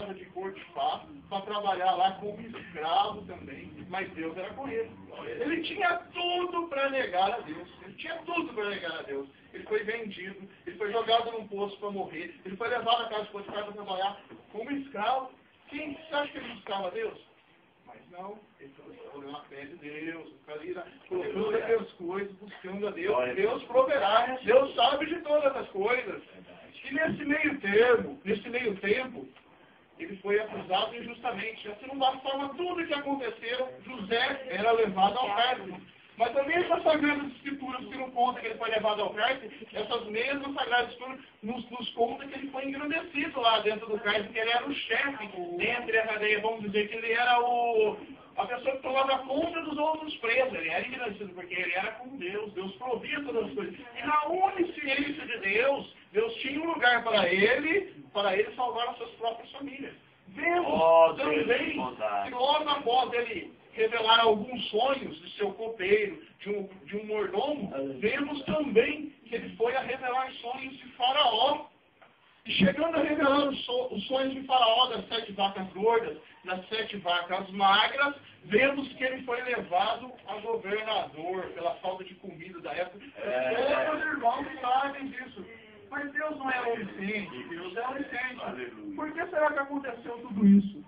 casa de Potifar para trabalhar lá como escravo também, mas Deus era com ele. Ele tinha tudo para negar a Deus. Ele tinha tudo para negar a Deus. Ele foi vendido, ele foi jogado num poço para morrer, ele foi levado à casa de Potifar para trabalhar como escravo. Quem você acha que ele buscava a Deus? Mas não, ele olhou na fé de Deus, colocando as coisas, buscando a Deus. Deus proverá, Deus sabe de todas as coisas. E nesse meio tempo, ele foi acusado injustamente. Assim não bastava tudo o que aconteceu, José era levado ao cárcere. Mas também essas Sagradas Escrituras que não contam que ele foi levado ao cárcere, essas mesmas Sagradas Escrituras nos contam que ele foi engrandecido lá dentro do cárcere, que ele era o chefe dentre a cadeia, vamos dizer que ele era a pessoa que tomava conta dos outros presos. Ele era engrandecido porque ele era com Deus, Deus provia todas as coisas. E na onisciência de Deus, Deus tinha um lugar para ele salvar as suas próprias famílias. Vemos também que logo após ele revelar alguns sonhos de seu copeiro, de um mordomo, vemos também que ele foi a revelar sonhos de Faraó. E chegando a revelar os sonhos de Faraó das 7 vacas gordas, das 7 vacas magras, vemos que ele foi levado a governador pela falta de comida da época. Todos os irmãos sabem disso. Mas Deus não é onisciente, Deus é onisciente. Por que será que aconteceu tudo isso?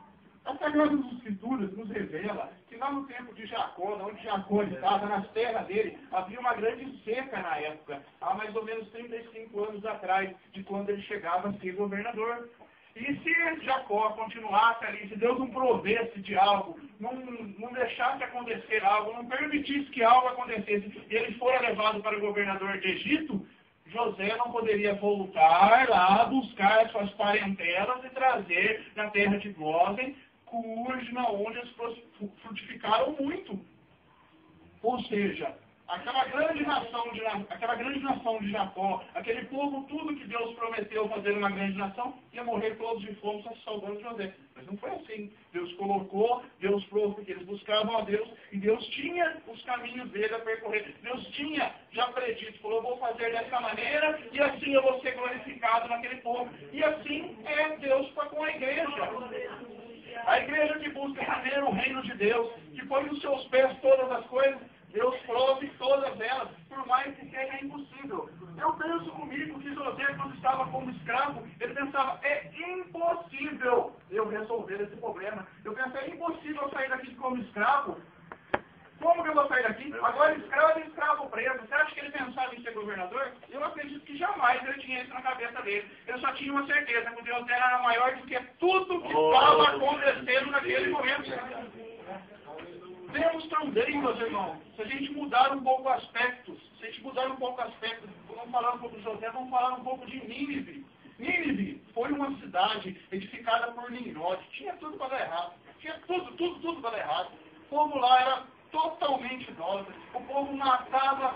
As Sagradas Escrituras nos revela que lá no tempo de Jacó, onde Jacó estava, nas terras dele, havia uma grande seca na época, há mais ou menos 35 anos atrás, de quando ele chegava a ser governador. E se Jacó continuasse ali, se Deus não provesse de algo, não deixasse acontecer algo, não permitisse que algo acontecesse, e ele fora levado para o governador de Egito, José não poderia voltar lá, buscar as suas parentelas e trazer na terra de Gósen, onde eles frutificaram muito. Ou seja, aquela grande nação de Jacó, aquele povo, tudo que Deus prometeu fazer uma grande nação, ia morrer todos de fome, só salvando José. Mas não foi assim. Deus colocou, Deus provou porque eles buscavam a Deus, e Deus tinha os caminhos dele a percorrer. Deus tinha já predito, falou, vou fazer dessa maneira, e assim eu vou ser glorificado naquele povo. E assim é Deus para com a igreja. A igreja que busca primeiro o reino de Deus, que põe nos seus pés todas as coisas, Deus prove todas elas, por mais que seja impossível. Eu penso comigo que José, quando estava como escravo, ele pensava, é impossível eu resolver esse problema. Eu penso, é impossível eu sair daqui como escravo. Como que eu vou sair daqui? Agora escravo e escravo preso. Você acha que ele pensava em ser governador? Eu acredito que jamais ele tinha isso na cabeça dele. Ele só tinha uma certeza, que Deus era maior do que tudo que estava acontecendo naquele momento. Vemos também, meus irmãos, se a gente mudar um pouco aspectos, vamos falar um pouco de José, vamos falar um pouco de Nínive. Nínive foi uma cidade edificada por Nimrod, tinha tudo para dar errado, tinha tudo para dar errado. O povo lá era totalmente idólatra, o povo matava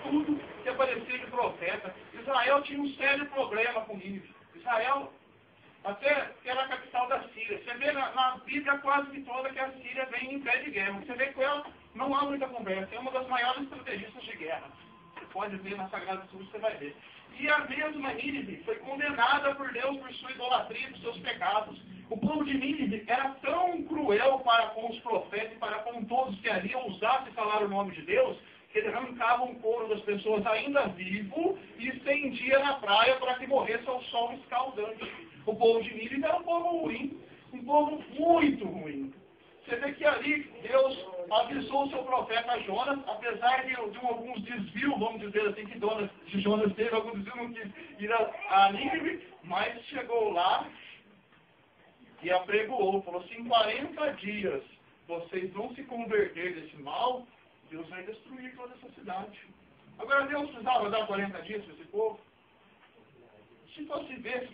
tudo que aparecia de profeta. Israel tinha um sério problema com Nínive. Israel até era a capital da Síria. Você vê na Bíblia quase que toda que a Síria vem em pé de guerra. Você vê que ela não há muita conversa. É uma das maiores estrategistas de guerra. Você pode ver na Sagrada Escritura, você vai ver. E a mesma Nínive foi condenada por Deus por sua idolatria e por seus pecados. O povo de Nínive era tão cruel para com os profetas e para com todos que ali ousassem falar o nome de Deus, que ele arrancava um couro das pessoas ainda vivo e estendia na praia para que morresse ao sol escaldante. O povo de Nínive era um povo ruim, um povo muito ruim. Você vê que ali Deus avisou o seu profeta Jonas, apesar de alguns desvios, vamos dizer assim, que Jonas teve, alguns desvios, não quis ir a Nínive, mas chegou lá e apregoou, falou assim, em 40 dias vocês vão se converter desse mal, Deus vai destruir toda essa cidade. Agora Deus precisava dar 40 dias para esse povo? Se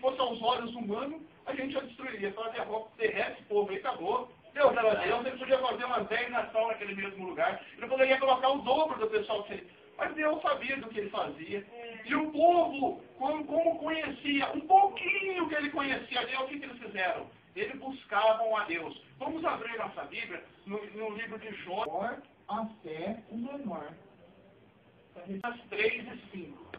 fosse aos olhos humanos, a gente já destruiria. Falaria, derrete esse povo aí, acabou. Deus era Deus, ele podia fazer umas 10 nações naquele mesmo lugar. Ele poderia colocar o dobro do pessoal que ele... Mas Deus sabia do que ele fazia. E o povo, como conhecia, um pouquinho que ele conhecia a Deus, o que eles fizeram? Eles buscavam a Deus. Vamos abrir nossa Bíblia no livro de Jó, até o menor. As 3 e 5.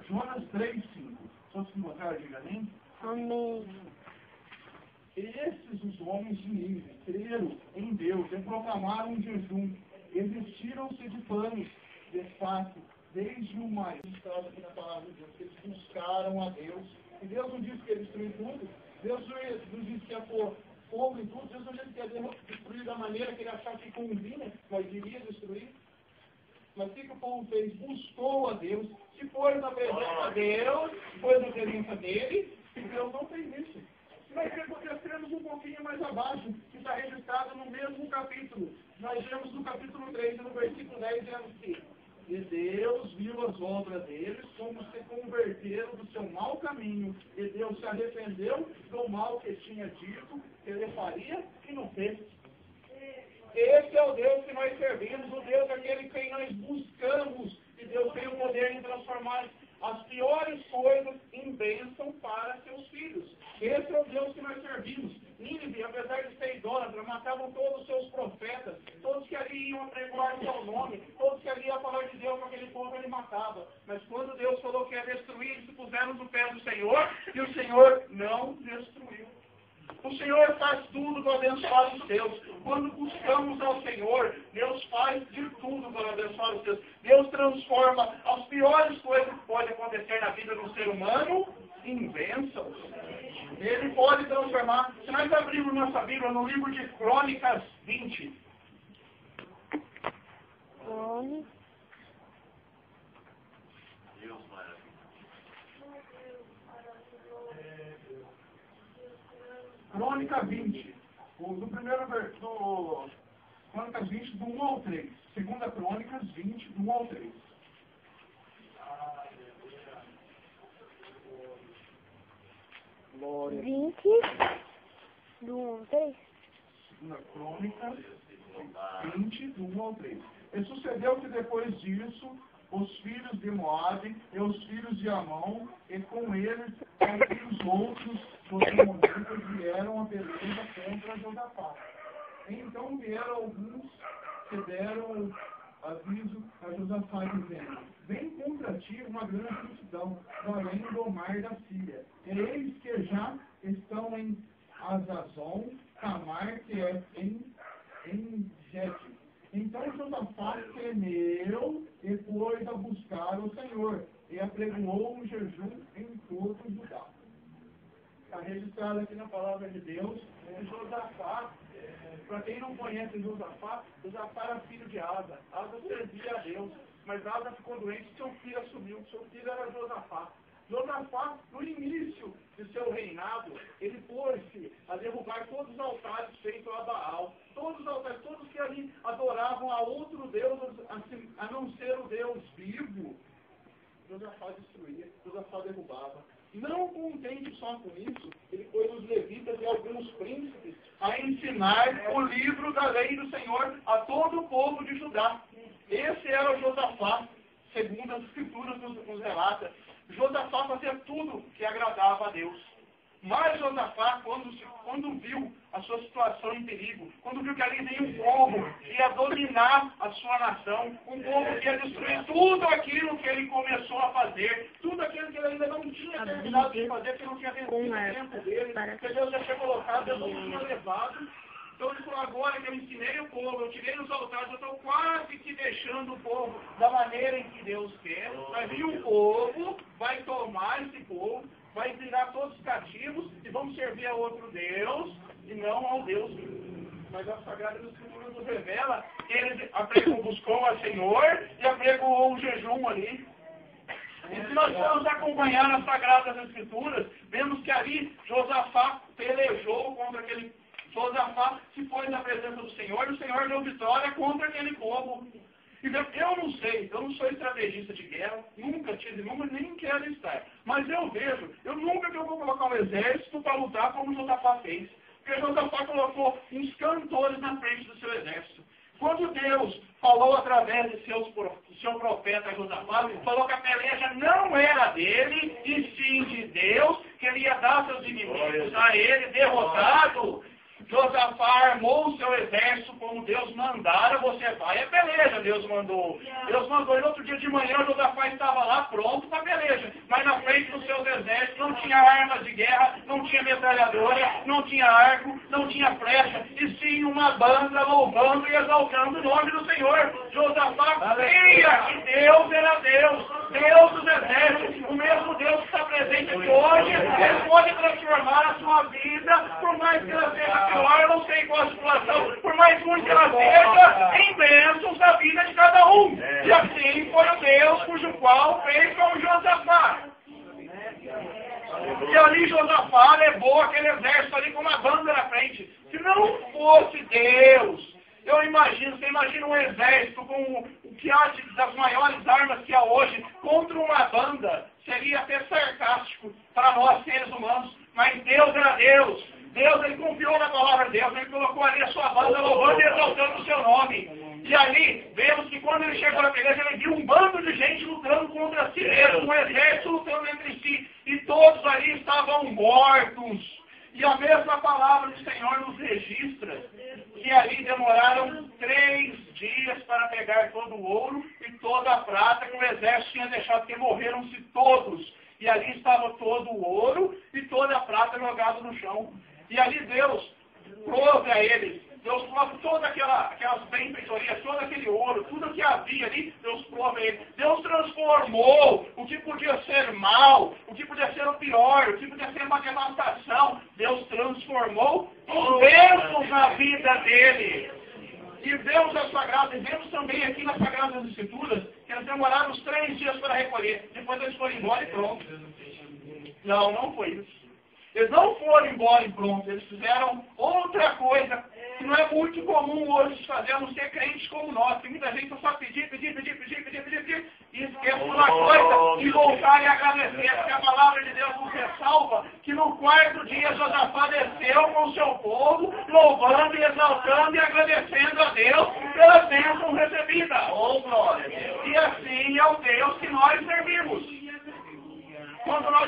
Jonas 3:5. Só se encontrar, diga amém. Amém. Esses, os homens de Nínive, creram em Deus e proclamaram um jejum. Resistiram-se de panos, de fato, desde o mais. Está aqui na palavra de Deus, que eles buscaram a Deus. E Deus não disse que ia destruir tudo. Deus não disse que ia pôr fogo em tudo. Deus não disse que ia destruir da maneira que ele achava que convinha, mas iria destruir. Mas o que o povo fez? Buscou a Deus, se pôs na presença de Deus, pôs na presença dele, e Deus não fez isso. Nós temos um pouquinho mais abaixo, que está registrado no mesmo capítulo. Nós vemos no capítulo 3, no versículo 10, dizendo que e Deus viu as obras deles, como se converteram do seu mau caminho, e Deus se arrependeu do mal que tinha dito que ele faria e não fez. Esse é o Deus que nós servimos, o Deus aquele que nós buscamos, e Deus tem o poder de transformar as piores coisas em bênção para seus filhos. Esse é o Deus que nós servimos. Nínive, apesar de ser idólatra, matavam todos os seus profetas, todos que ali iam apregoar seu nome, todos que ali iam falar de Deus com aquele povo, ele matava. Mas quando Deus falou que ia destruir, eles se puseram no pé do Senhor, e o Senhor não destruiu. O Senhor faz tudo para abençoar os seus. Quando buscamos ao Senhor, Deus faz de tudo para abençoar os seus. Deus transforma as piores coisas que podem acontecer na vida do ser humano em bênçãos. Ele pode transformar. Se nós abrirmos nossa Bíblia no livro de Crônicas 20. Crônica 20, do primeiro versículo, Crônicas 20, do 1 ao 3. Segunda Crônicas 20, do 1 ao 3. Glória. 20, do 1 ao 3. Segunda Crônicas 20, do 1 ao 3. E sucedeu que depois disso, os filhos de Moabe e os filhos de Amon, e com eles os outros dos moabitas vieram a peleja contra Josafá. Então vieram alguns que deram aviso a Josafá, dizendo: vem contra ti uma grande multidão, do além do mar da Síria. E eis que já estão em Azazon, Tamar, que é em Gete. Então Josafá temeu e pôs a buscar o Senhor, e apregoou um jejum em todo o Judá. Está registrado aqui na palavra de Deus, Josafá. Para quem não conhece Josafá, Josafá era filho de Asa. Asa servia a Deus, mas Asa ficou doente, seu filho assumiu. Seu filho era Josafá. Josafá, no início de seu reinado, ele pôs-se a derrubar todos os altares feitos a Baal. Todos os altares, todos que ali adoravam a outro Deus, a não ser o Deus vivo. Josafá destruía, Josafá derrubava. Não contente só com isso, ele pôs os levitas e alguns príncipes a ensinar o livro da lei do Senhor a todo o povo de Judá. Esse era o Josafá, segundo as escrituras nos relata. Josafá fazia tudo que agradava a Deus. Mas Josafá, quando viu a sua situação em perigo, quando viu que ali vinha um povo que ia dominar a sua nação, um povo que ia destruir tudo aquilo que ele começou a fazer, tudo aquilo que ele ainda não tinha terminado de fazer, que não tinha vencido o tempo dele, que Deus já tinha colocado, Deus não tinha levado. Então ele falou: agora que eu ensinei o povo, eu tirei os altares, eu estou quase que deixando o povo da maneira em que Deus quer. Vai vir o povo, vai tomar esse povo, vai virar todos cativos e vamos servir a outro Deus e não ao Deus. Mas a Sagrada Escritura nos revela que ele buscou a Senhor e apregoou o jejum ali. E se nós formos acompanhar as Sagradas Escrituras, vemos que ali Josafá pelejou contra aquele. Josafá se pôs na presença do Senhor e o Senhor deu vitória contra aquele povo. E eu não sei, eu não sou estrategista de guerra, nunca tive nenhuma, nem quero estar. Mas eu vejo, eu nunca que eu vou colocar um exército para lutar como Josafá fez. Porque Josafá colocou uns cantores na frente do seu exército. Quando Deus falou através de seu profeta Josafá, falou que a peleja não era dele, e sim de Deus, que ele ia dar seus inimigos a ele derrotado. Josafá armou o seu exército como Deus mandara, você vai, é peleja, Deus mandou. Deus mandou, e no outro dia de manhã Josafá estava lá pronto para peleja. Mas na frente dos seus exércitos não tinha armas de guerra, não tinha metralhadora, não tinha arco, não tinha flecha, e sim uma banda louvando e exaltando o nome do Senhor. Josafá creia que Deus era Deus, Deus dos exércitos, o mesmo Deus que está presente aqui hoje, Ele pode transformar a sua vida, por mais que ela seja pior, eu não sei qual a situação, por mais ruim que ela seja, em bênçãos da vida de cada um. E assim foi o Deus cujo qual fez com Josafá. E ali Josafá levou aquele exército ali com uma banda na frente. Se não fosse Deus, eu imagino, você imagina um exército com o que há das maiores armas que há hoje contra uma banda, seria até sarcástico para nós seres humanos, mas Deus era Deus. Deus, Ele confiou na palavra de Deus, Ele colocou ali a sua banda louvando e exaltando o seu nome. E ali, vemos que quando ele chegou na igreja, ele viu um bando de gente lutando contra si mesmo, um exército lutando entre si, e todos ali estavam mortos. E a mesma palavra do Senhor nos registra que ali demoraram 3 dias para pegar todo o ouro e toda a prata que o exército tinha deixado, porque morreram-se todos. E ali estava todo o ouro e toda a prata jogado no chão. E ali Deus prove a eles, Deus prove todas aquelas benfeitorias, todo aquele ouro, tudo que havia ali, Deus prove a eles. Deus transformou o que podia ser mal, o que podia ser o pior, o que podia ser uma devastação, Deus transformou em bênçãos na vida dele. E vemos a sua graça, e vemos também aqui nas Sagradas Escrituras, que eles demoraram os 3 dias para recolher, depois eles foram embora e pronto. Não foi isso. Eles não foram embora e pronto, eles fizeram outra coisa que não é muito comum hoje de fazer, a não ser crentes como nós. Tem muita gente que só pedir, e esquece uma coisa, e voltar e agradecer, porque a palavra de Deus nos ressalva que no 4º dia Josafá desceu com o seu povo, louvando e exaltando e agradecendo a Deus pela bênção recebida. E assim é o Deus que nós servimos. Quando nós